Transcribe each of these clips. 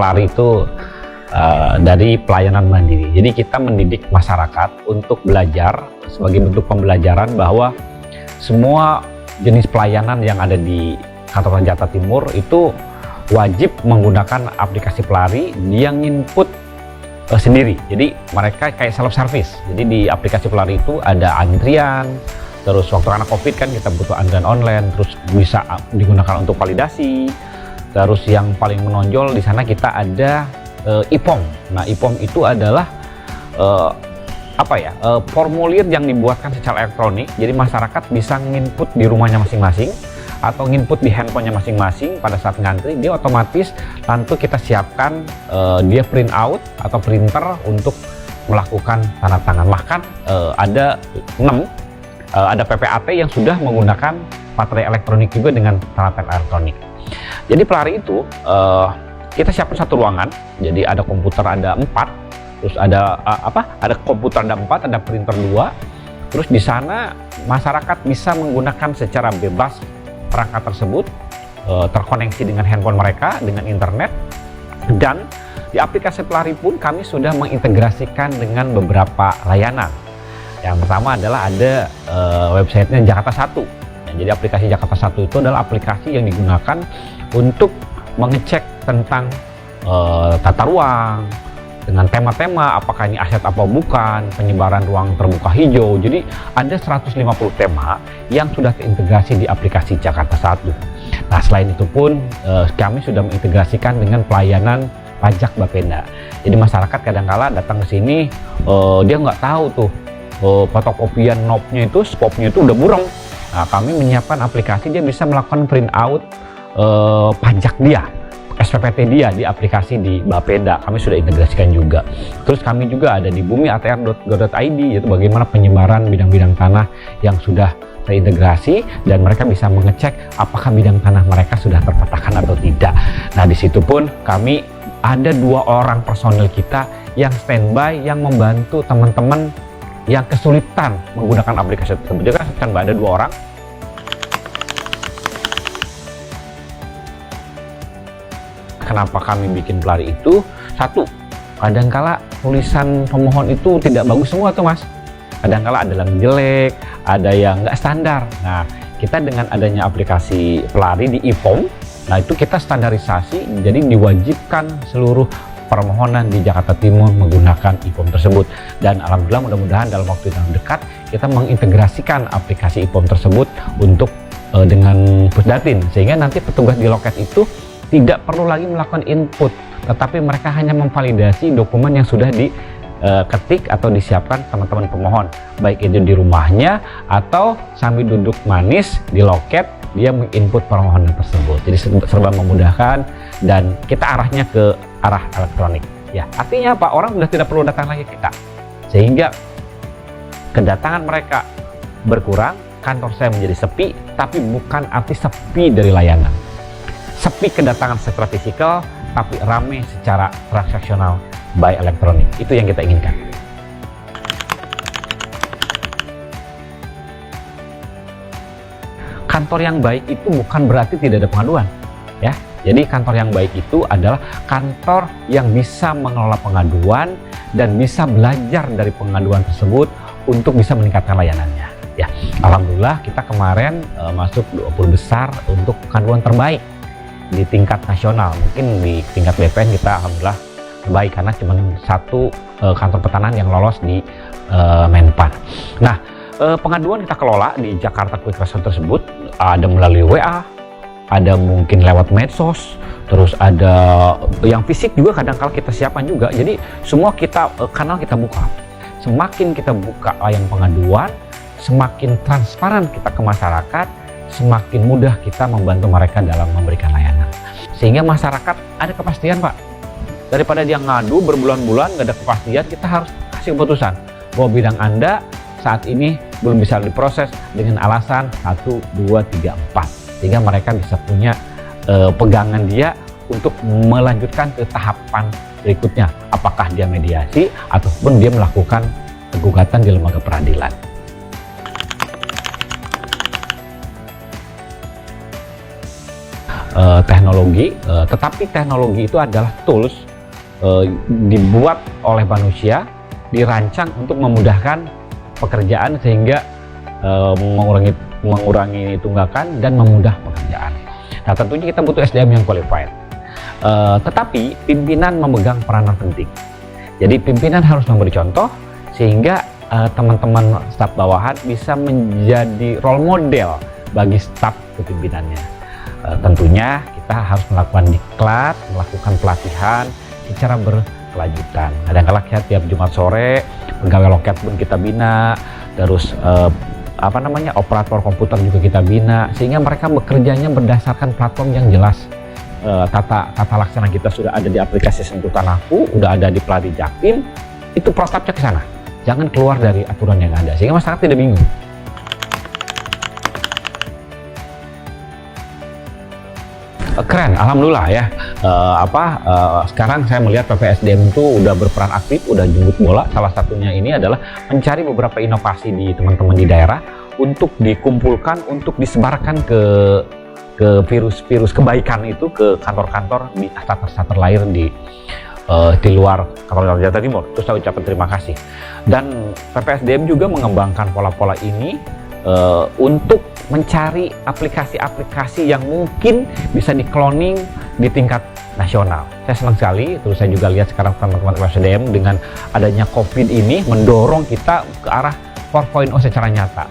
Pelari itu dari pelayanan mandiri. Jadi kita mendidik masyarakat untuk belajar sebagai bentuk pembelajaran bahwa semua jenis pelayanan yang ada di kantor Jakarta Timur itu wajib menggunakan aplikasi Pelari yang input sendiri. Jadi mereka kayak self service. Jadi di aplikasi Pelari itu ada antrian, terus waktu karena COVID kan kita butuh antrian online, terus bisa digunakan untuk validasi. Terus yang paling menonjol di sana kita ada IPOM. Nah, IPOM itu adalah formulir yang dibuatkan secara elektronik. Jadi masyarakat bisa nginput di rumahnya masing-masing atau nginput di handphonenya masing-masing. Pada saat ngantri dia otomatis tentu kita siapkan dia print out atau printer untuk melakukan tanda tangan. Bahkan ada 6 ada PPAT yang sudah menggunakan materai elektronik juga dengan tanda tangan elektronik. Jadi Pelari itu kita siapkan satu ruangan. Jadi ada komputer ada 4, terus ada ada komputer ada 4, ada printer 2. Terus di sana masyarakat bisa menggunakan secara bebas perangkat tersebut, terkoneksi dengan handphone mereka, dengan internet. Dan di aplikasi Pelari pun kami sudah mengintegrasikan dengan beberapa layanan. Yang pertama adalah ada websitenya Jakarta 1. Jadi aplikasi Jakarta 1 itu adalah aplikasi yang digunakan untuk mengecek tentang tata ruang, dengan tema-tema, apakah ini aset apa bukan, penyebaran ruang terbuka hijau. Jadi ada 150 tema yang sudah terintegrasi di aplikasi Jakarta 1. Nah, selain itu pun kami sudah mengintegrasikan dengan pelayanan pajak Bapenda. Jadi masyarakat kadang-kala datang ke sini, dia nggak tahu tuh fotokopian knobnya itu, spopnya itu udah burem. Nah, kami menyiapkan aplikasi, dia bisa melakukan print out pajak dia, SPPT dia di aplikasi di Bapenda. Kami sudah integrasikan juga. Terus kami juga ada di bumiatr.go.id, yaitu bagaimana penyebaran bidang-bidang tanah yang sudah terintegrasi dan mereka bisa mengecek apakah bidang tanah mereka sudah terpetakan atau tidak. Nah, di situ pun kami ada 2 orang personil kita yang standby yang membantu teman-teman yang kesulitan menggunakan aplikasi tersebut. Jadi kan standby ada 2 orang. Kenapa kami bikin Pelari itu? Satu, kadangkala tulisan pemohon itu tidak bagus semua tuh Mas. Kadangkala ada yang jelek, ada yang nggak standar. Nah, kita dengan adanya aplikasi Pelari di IPOM, nah itu kita standarisasi, jadi diwajibkan seluruh permohonan di Jakarta Timur menggunakan IPOM tersebut. Dan alhamdulillah mudah-mudahan dalam waktu yang dekat kita mengintegrasikan aplikasi IPOM tersebut untuk dengan Pusdatin, sehingga nanti petugas di loket itu tidak perlu lagi melakukan input, tetapi mereka hanya memvalidasi dokumen yang sudah diketik atau disiapkan teman-teman pemohon, baik itu di rumahnya atau sambil duduk manis di loket dia menginput permohonan tersebut. Jadi serba memudahkan dan kita arahnya ke arah elektronik. Ya, artinya apa? Orang sudah tidak perlu datang lagi ke kita, sehingga kedatangan mereka berkurang, kantor saya menjadi sepi, tapi bukan arti sepi dari layanan. Sepi kedatangan secara fisikal, tapi ramai secara transaksional by elektronik. Itu yang kita inginkan. Kantor yang baik itu bukan berarti tidak ada pengaduan, ya. Jadi kantor yang baik itu adalah kantor yang bisa mengelola pengaduan dan bisa belajar dari pengaduan tersebut untuk bisa meningkatkan layanannya. Ya, alhamdulillah kita kemarin masuk 20 besar untuk pengaduan terbaik di tingkat nasional. Mungkin di tingkat BPN kita alhamdulillah terbaik karena cuma 1 kantor pertanahan yang lolos di Menpan. Nah, pengaduan kita kelola di Jakarta Quick Response tersebut ada melalui WA, ada mungkin lewat medsos, terus ada yang fisik juga kadang-kala kita siapkan juga. Jadi semua kanal kita buka. Semakin kita buka layanan pengaduan, semakin transparan kita ke masyarakat, semakin mudah kita membantu mereka dalam memberikan layanan. Sehingga masyarakat ada kepastian, Pak. Daripada dia ngadu berbulan-bulan nggak ada kepastian, kita harus kasih keputusan bahwa bidang Anda saat ini belum bisa diproses dengan alasan 1, 2, 3, 4. Sehingga mereka bisa punya pegangan dia untuk melanjutkan ke tahapan berikutnya. Apakah dia mediasi ataupun dia melakukan gugatan di lembaga peradilan. teknologi, tetapi teknologi itu adalah tools dibuat oleh manusia, dirancang untuk memudahkan pekerjaan sehingga mengurangi tunggakan dan memudah pekerjaan. Nah, tentunya kita butuh SDM yang qualified. Tetapi pimpinan memegang peranan penting. Jadi pimpinan harus memberi contoh sehingga teman-teman staf bawahan bisa menjadi role model bagi staf kepimpinannya. Tentunya kita harus melakukan diklat, melakukan pelatihan secara berkelanjutan. Kadang-kadang kita tiap Jumat sore pegawai loket pun kita bina, terus operator komputer juga kita bina, sehingga mereka bekerjanya berdasarkan platform yang jelas. Tata laksana kita sudah ada di aplikasi Sentuh Tanahku, udah ada di Pelari Jaktim, itu protapnya ke sana. Jangan keluar dari aturan yang ada, sehingga masyarakat tidak bingung. Keren, alhamdulillah ya. Sekarang saya melihat PPSDM itu udah berperan aktif, udah jemput bola. Salah satunya ini adalah mencari beberapa inovasi di teman-teman di daerah untuk dikumpulkan, untuk disebarkan ke virus-virus kebaikan itu ke kantor-kantor di starter lain di luar kantor Jakarta Timur. Terus saya ucapkan terima kasih. Dan PPSDM juga mengembangkan pola-pola ini untuk mencari aplikasi-aplikasi yang mungkin bisa di-cloning di tingkat nasional. Saya senang sekali, terus saya juga lihat sekarang teman-teman PPSDM dengan adanya COVID ini mendorong kita ke arah 4.0 secara nyata.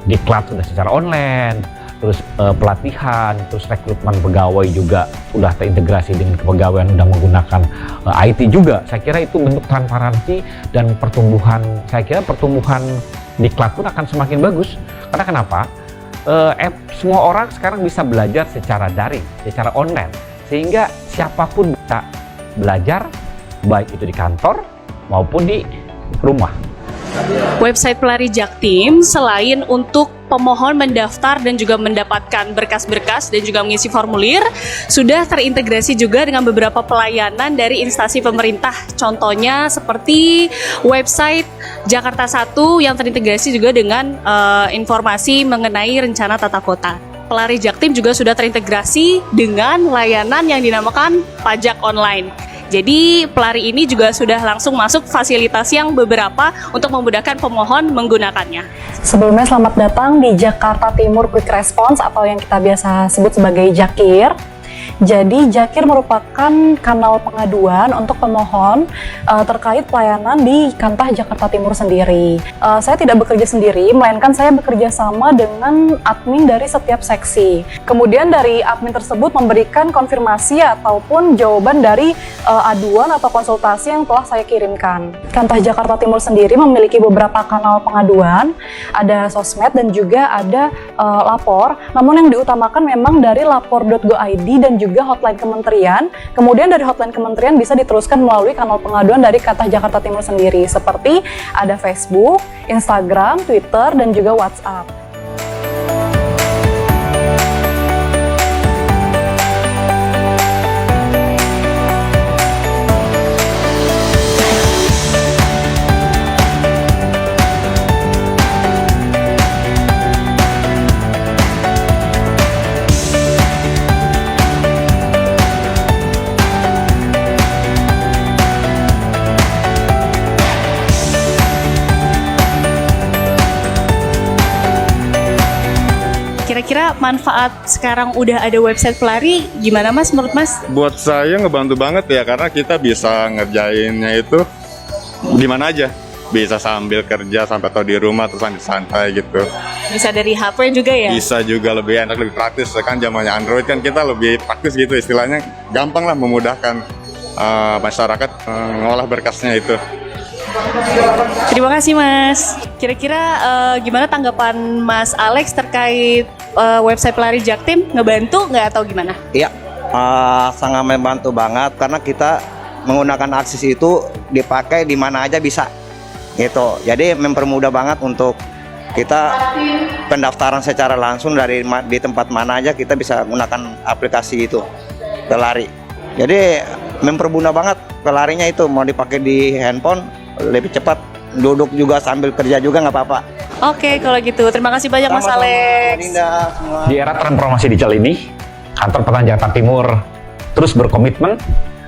Diklat sudah secara online, terus pelatihan, terus rekrutmen pegawai juga sudah terintegrasi dengan kepegawaian, sudah menggunakan IT juga. Saya kira itu bentuk transparansi dan pertumbuhan, saya kira pertumbuhan diklat pun akan semakin bagus. Karena kenapa? Semua orang sekarang bisa belajar secara daring, secara online, sehingga siapapun bisa belajar, baik itu di kantor maupun di rumah. Website Pelari Jaktim selain untuk pemohon mendaftar dan juga mendapatkan berkas-berkas dan juga mengisi formulir, sudah terintegrasi juga dengan beberapa pelayanan dari instansi pemerintah. Contohnya seperti website Jakarta 1 yang terintegrasi juga dengan informasi mengenai rencana tata kota. Pelari Jaktim juga sudah terintegrasi dengan layanan yang dinamakan pajak online. Jadi pelari ini juga sudah langsung masuk fasilitas yang beberapa untuk memudahkan pemohon menggunakannya. Sebelumnya selamat datang di Jakarta Timur Quick Response atau yang kita biasa sebut sebagai Jakir. Jadi Jakir merupakan kanal pengaduan untuk pemohon terkait pelayanan di Kantah Jakarta Timur sendiri. Saya tidak bekerja sendiri, melainkan saya bekerja sama dengan admin dari setiap seksi. Kemudian dari admin tersebut memberikan konfirmasi ataupun jawaban dari aduan atau konsultasi yang telah saya kirimkan. Kantah Jakarta Timur sendiri memiliki beberapa kanal pengaduan, ada sosmed dan juga ada lapor. Namun yang diutamakan memang dari lapor.go.id dan juga hotline kementerian. Kemudian dari hotline kementerian bisa diteruskan melalui kanal pengaduan dari Kantah Jakarta Timur sendiri, seperti ada Facebook, Instagram, Twitter, dan juga WhatsApp. Kira-kira manfaat sekarang udah ada website pelari gimana Mas, menurut Mas? Buat saya ngebantu banget ya, karena kita bisa ngerjainnya itu di mana aja. Bisa sambil kerja sampai atau di rumah terus santai gitu. Bisa dari HP juga ya? Bisa juga, lebih enak, lebih praktis. Kan zamannya Android kan kita lebih praktis gitu istilahnya. Gampang lah, memudahkan masyarakat ngolah berkasnya itu. Terima kasih Mas. Kira-kira gimana tanggapan Mas Alex terkait website Pelari Jaktim? Ngebantu nggak atau gimana? Iya, sangat membantu banget karena kita menggunakan akses itu dipakai di mana aja bisa gitu. Jadi mempermudah banget untuk kita pendaftaran secara langsung dari di tempat mana aja kita bisa menggunakan aplikasi itu Pelari. Jadi mempermudah banget pelarinya itu, mau dipakai di handphone lebih cepat, duduk juga sambil kerja juga nggak apa-apa. Oke, kalau gitu terima kasih banyak Mas Alex. Di era transformasi digital ini, Kantor Pertanian Jakarta Timur terus berkomitmen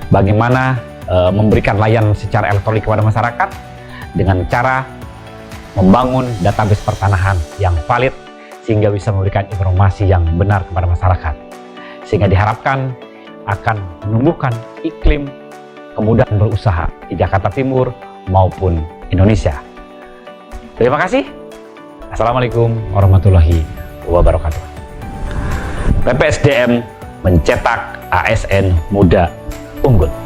bagaimana memberikan layanan secara elektronik kepada masyarakat dengan cara membangun database pertanahan yang valid sehingga bisa memberikan informasi yang benar kepada masyarakat. Sehingga diharapkan akan menumbuhkan iklim kemudahan berusaha di Jakarta Timur maupun Indonesia. Terima kasih. Assalamualaikum warahmatullahi wabarakatuh. PPSDM mencetak ASN muda unggul.